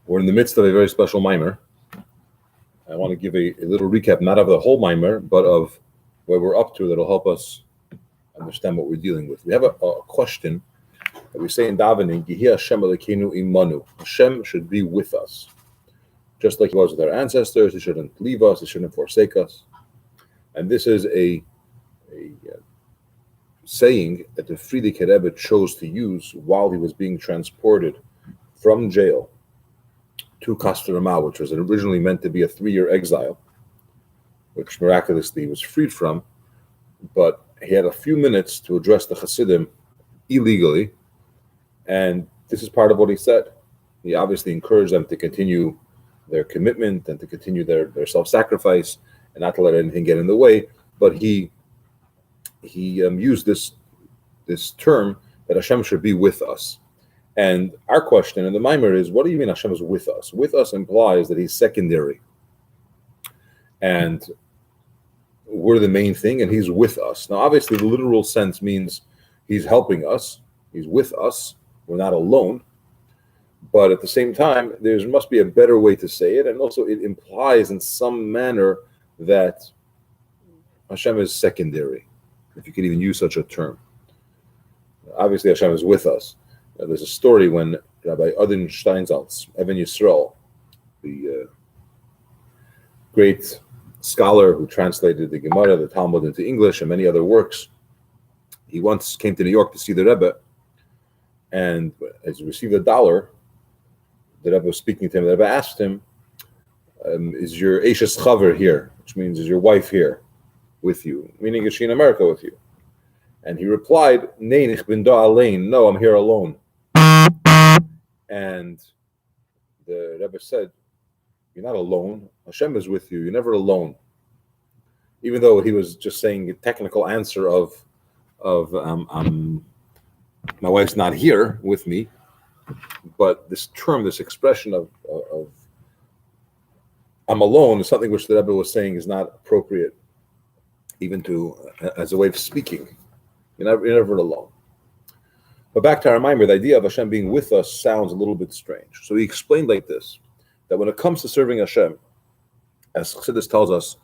We're in the midst of a very special mimer. I want to give a little recap, not of the whole mimer, but of where we're up to that'll help us understand what we're dealing with. We have a question that we say in davening, Yehi Hashem Elokeinu imanu. Hashem should be with us. Just like he was with our ancestors, he shouldn't leave us, he shouldn't forsake us. And this is a saying that the Frierdiker Rebbe chose to use while he was being transported from jail to Kostroma, which was originally meant to be a 3-year exile, which miraculously he was freed from, but he had a few minutes to address the Chassidim illegally, and this is part of what he said. He obviously encouraged them to continue their commitment and to continue their self-sacrifice and not to let anything get in the way, but he used this term that Hashem should be with us. And our question in the Maimer is, what do you mean Hashem is with us? With us implies that he's secondary. And we're the main thing, and he's with us. Now, obviously, the literal sense means he's helping us. He's with us. We're not alone. But at the same time, there must be a better way to say it. And also, it implies in some manner that Hashem is secondary, if you could even use such a term. Obviously, Hashem is with us. There's a story when Rabbi Adin Steinsaltz, Even Yisrael, the great scholar who translated the Gemara, the Talmud into English, and many other works, he once came to New York to see the Rebbe, and as he received $1, the Rebbe was speaking to him. The Rebbe asked him, is your Eishes Chaver here? Which means, is your wife here with you? Meaning, is she in America with you? And he replied, Nein, ich bin da allein. No, I'm here alone. And the Rebbe said, you're not alone. Hashem is with you. You're never alone. Even though he was just saying a technical answer of my wife's not here with me, but this term, this expression of I'm alone is something which the Rebbe was saying is not appropriate, even as a way of speaking. You're never alone. But back to our Maimer, the idea of Hashem being with us sounds a little bit strange. So he explained like this, that when it comes to serving Hashem, as Chasidus tells us,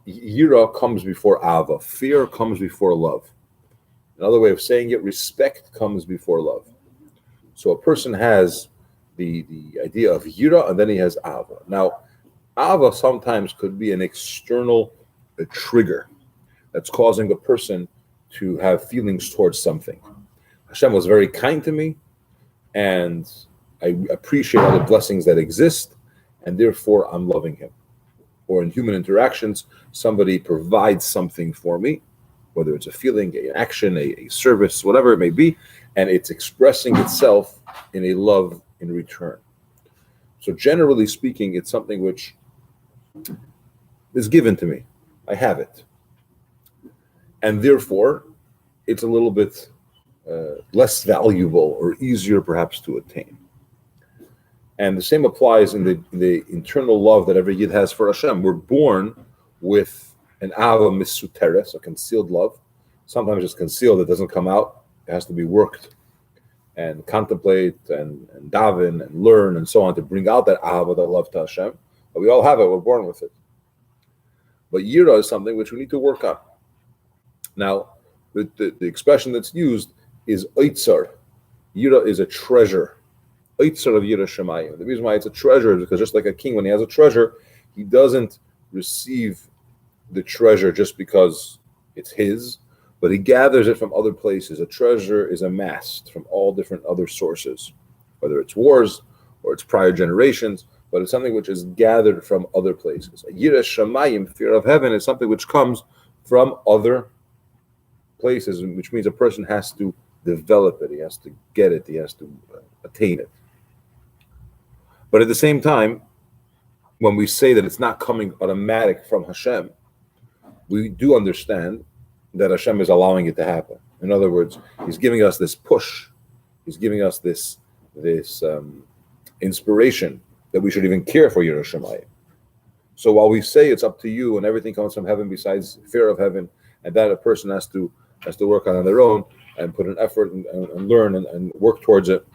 Yira comes before Ava, fear comes before love. Another way of saying it, respect comes before love. So a person has the idea of Yira, and then he has Ava. Now, Ava sometimes could be an external trigger that's causing a person to have feelings towards something. Hashem was very kind to me, and I appreciate all the blessings that exist, and therefore I'm loving him. Or in human interactions, somebody provides something for me, whether it's a feeling, an action, a service, whatever it may be, and it's expressing itself in a love in return. So generally speaking, it's something which is given to me. I have it. And therefore, it's a little bit less valuable or easier perhaps to attain. And the same applies in the internal love that every Yid has for Hashem. We're born with an ava misuteres, a concealed love. Sometimes it's concealed, it doesn't come out. It has to be worked and contemplate and daven and learn and so on to bring out that ava, that love to Hashem. But we all have it, we're born with it. But yira is something which we need to work on. Now, the expression that's used is oitzar. Yira is a treasure. Oitzar of Yira Shemayim. The reason why it's a treasure is because just like a king, when he has a treasure, he doesn't receive the treasure just because it's his, but he gathers it from other places. A treasure is amassed from all different other sources, whether it's wars or it's prior generations, but it's something which is gathered from other places. Yira Shemayim, fear of heaven, is something which comes from other places, which means a person has to develop it, he has to get it, he has to attain it. But at the same time, when we say that it's not coming automatic from Hashem, we do understand that Hashem is allowing it to happen. In other words, he's giving us this push, he's giving us this inspiration that we should even care for Yira Shemayim. So while we say it's up to you and everything comes from heaven besides fear of heaven, and that a person has to work on their own and put an effort and learn and work towards it,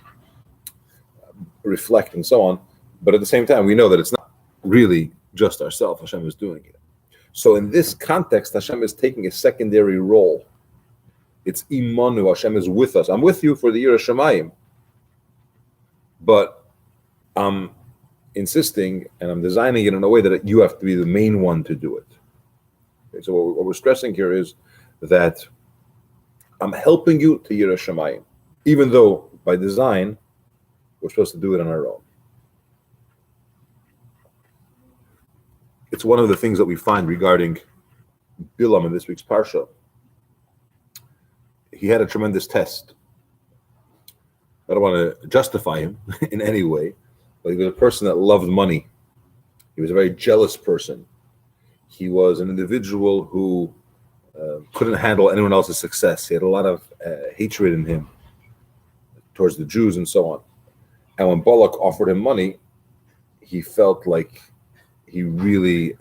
reflect and so on. But at the same time, we know that it's not really just ourselves. Hashem is doing it. So in this context, Hashem is taking a secondary role. It's imanu. Hashem is with us. I'm with you for the Yirah Shamayim. But I'm insisting and I'm designing it in a way that you have to be the main one to do it. Okay, so what we're stressing here is that I'm helping you to Yirah Shamayim, even though by design we're supposed to do it on our own. It's one of the things that we find regarding Bilam in this week's Parsha. He had a tremendous test. I don't want to justify him in any way, but he was a person that loved money. He was a very jealous person. He was an individual who couldn't handle anyone else's success. He had a lot of hatred in him towards the Jews and so on. And when Balak offered him money, he felt like he really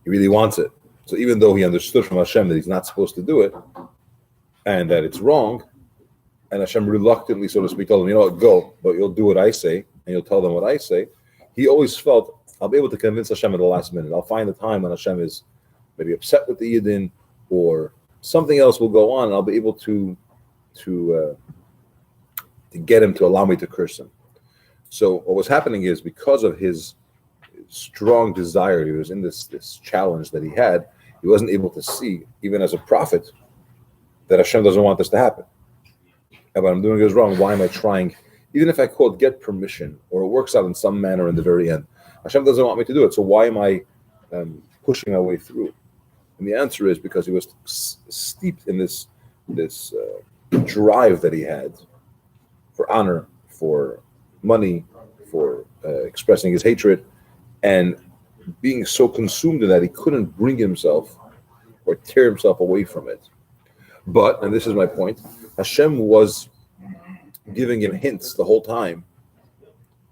wants it. So even though he understood from Hashem that he's not supposed to do it and that it's wrong, and Hashem reluctantly, so to speak, told him, you know what, go, but you'll do what I say and you'll tell them what I say, he always felt, I'll be able to convince Hashem at the last minute. I'll find the time when Hashem is maybe upset with the Yidden or something else will go on, and I'll be able to get him to allow me to curse him. So what was happening is, because of his strong desire, he was in this challenge that he had, he wasn't able to see, even as a prophet, that Hashem doesn't want this to happen. And what I'm doing is wrong. Why am I trying? Even if I quote, get permission, or it works out in some manner in the very end, Hashem doesn't want me to do it. So why am I pushing my way through? And the answer is because he was steeped in this drive that he had for honor, for money, for expressing his hatred, and being so consumed in that he couldn't bring himself or tear himself away from it. But, and this is my point, Hashem was giving him hints the whole time.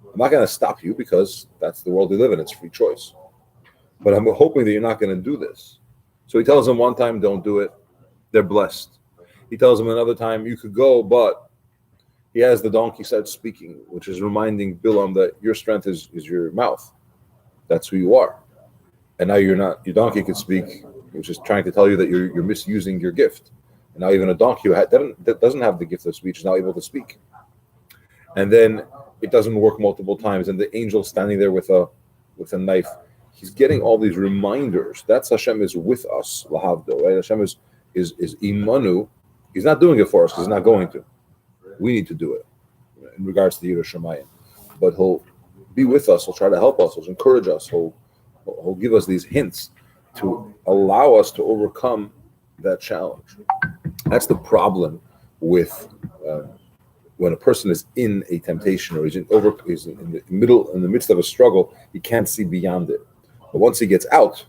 I'm not going to stop you because that's the world we live in. It's free choice. But I'm hoping that you're not going to do this. So he tells him one time, don't do it. They're blessed. He tells him another time, you could go, but he has the donkey start speaking, which is reminding Bilam that your strength is your mouth. That's who you are. And now you're not, your donkey could speak, which is trying to tell you that you're misusing your gift. And now even a donkey that doesn't have the gift of speech is now able to speak. And then it doesn't work multiple times. And the angel standing there with a knife, he's getting all these reminders. That's Hashem is with us, lahavdo, right? Hashem is imanu. He's not doing it for us because he's not going to. We need to do it in regards to the Yirah Shamayim. But he'll be with us. He'll try to help us. He'll encourage us. He'll give us these hints to allow us to overcome that challenge. That's the problem with when a person is in a temptation or he's in the midst of a struggle. He can't see beyond it. But once he gets out,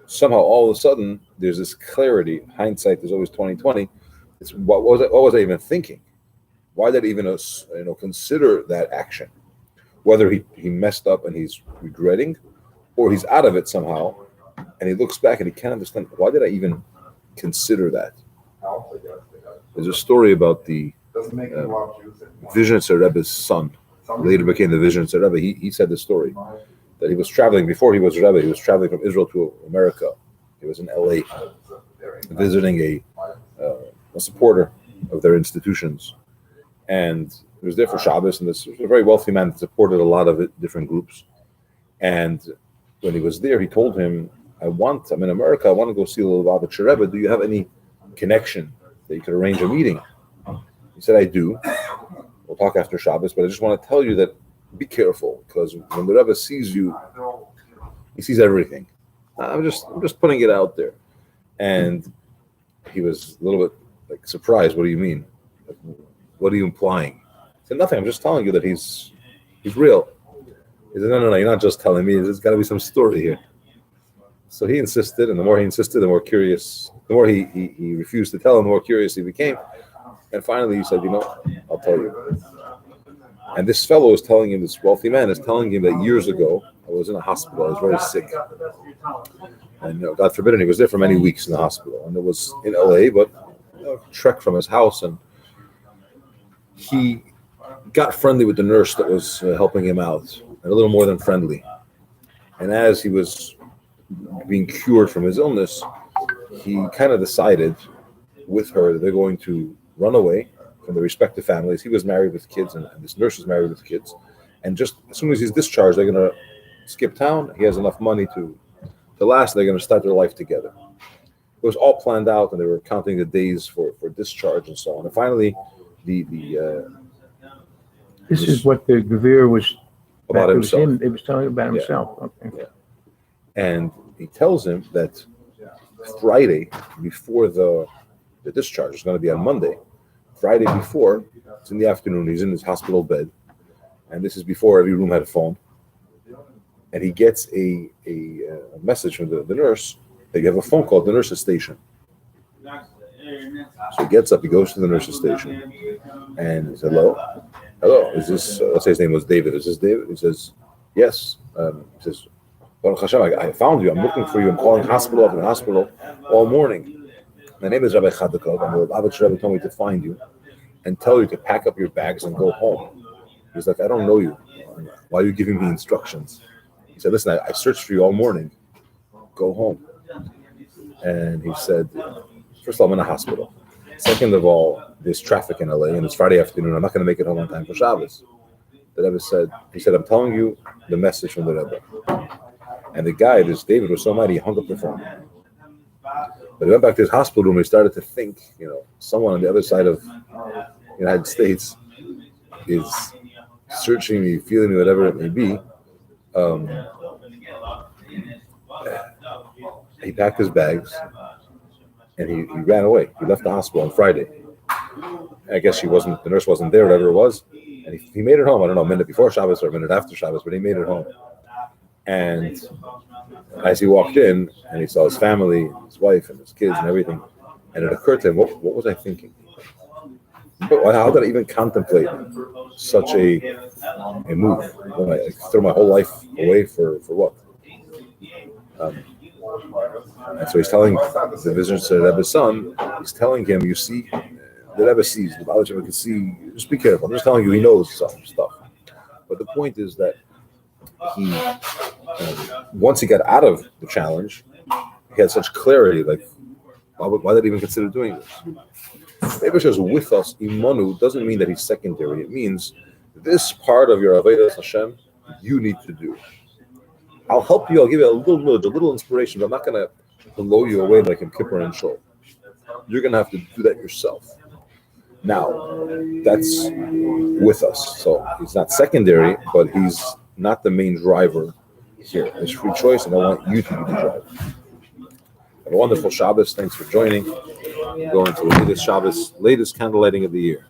somehow all of a sudden there's this clarity. Hindsight is always 20/20. It's what was I even thinking? Why did I even consider that action? Whether he messed up and he's regretting, or he's out of it somehow, and he looks back and he can't understand, why did I even consider that? There's a story about the Vizhnitzer Rebbe's son, later became the Vizhnitzer Rebbe. He said the story that he was traveling, before he was Rebbe, he was traveling from Israel to America. He was in LA visiting a supporter of their institutions. And he was there for Shabbos, and this was a very wealthy man that supported a lot of different groups. And when he was there, he told him, I'm in America, I want to go see the Lubavitcher Rebbe. Do you have any connection that you could arrange a meeting? He said, I do. We'll talk after Shabbos, but I just want to tell you that be careful, because when the Rebbe sees you, he sees everything. I'm just putting it out there. And he was a little bit surprised. What do you mean? What are you implying? I said, nothing. I'm just telling you that he's real. He said, no, you're not just telling me. There's got to be some story here. So he insisted, and the more he insisted, the more curious, the more he refused to tell him, the more curious he became. And finally he said, I'll tell you. And this fellow is telling him, this wealthy man is telling him that years ago, I was in a hospital, I was very sick. And God forbid, and he was there for many weeks in the hospital. And it was in LA, but a trek from his house, and he got friendly with the nurse that was helping him out, and a little more than friendly. And as he was being cured from his illness, he kind of decided with her that they're going to run away from their respective families. He was married with kids, and this nurse was married with kids. And just as soon as he's discharged, they're going to skip town. He has enough money to last. They're going to start their life together. It was all planned out, and they were counting the days for discharge and so on. And finally, this is what the Gavir was about himself. It was telling about himself. Yeah. Okay. Yeah. And he tells him that Friday before the discharge is going to be on Monday. Friday before, it's in the afternoon. He's in his hospital bed, and this is before every room had a phone. And he gets a message from the nurse that you have a phone call at the nurse's station. So he gets up, he goes to the nurse's station, and he says, hello, is this, let's say his name was David. Is this David? He says, yes. He says, Baruch Hashem, I found you. I'm looking for you. I'm calling hospital after hospital all morning. My name is Rabbi Chadakov, and the Rabbi told me to find you and tell you to pack up your bags and go home. He's like, I don't know you. Why are you giving me instructions? He said, listen, I searched for you all morning. Go home. And he said, first of all, I'm in a hospital. Second of all, there's traffic in LA, and it's Friday afternoon. I'm not going to make it home on time for Shabbos. The Rebbe said, I'm telling you the message from the Rebbe. And the guy, this David, was so mad he hung up the phone. But he went back to his hospital room and he started to think, someone on the other side of the United States is searching me, feeling me, whatever it may be. He packed his bags and he ran away. He left the hospital on Friday. I guess the nurse wasn't there, whatever it was. And he made it home. I don't know, a minute before Shabbos or a minute after Shabbos, but he made it home. And as he walked in and he saw his family, his wife and his kids and everything, and it occurred to him, what was I thinking? How did I even contemplate such a move? I throw my whole life away for what? And so he's telling the visitor to the Rebbe's son, he's telling him, you see, the Rebbe sees, the Baal Shem can see, just be careful. I'm just telling you, he knows some stuff. But the point is that he, once he got out of the challenge, he had such clarity, like, why did he even consider doing this? Rebbe says, with us, Imanu doesn't mean that he's secondary. It means this part of your Avodas Hashem, you need to do. I'll help you, I'll give you a little nudge, a little inspiration, but I'm not going to blow you away like in Kippur and Shul. You're going to have to do that yourself. Now, that's with us. So he's not secondary, but he's not the main driver here. It's free choice, and I want you to be the driver. Have a wonderful Shabbos. Thanks for joining. Going to the latest Shabbos, latest candle lighting of the year.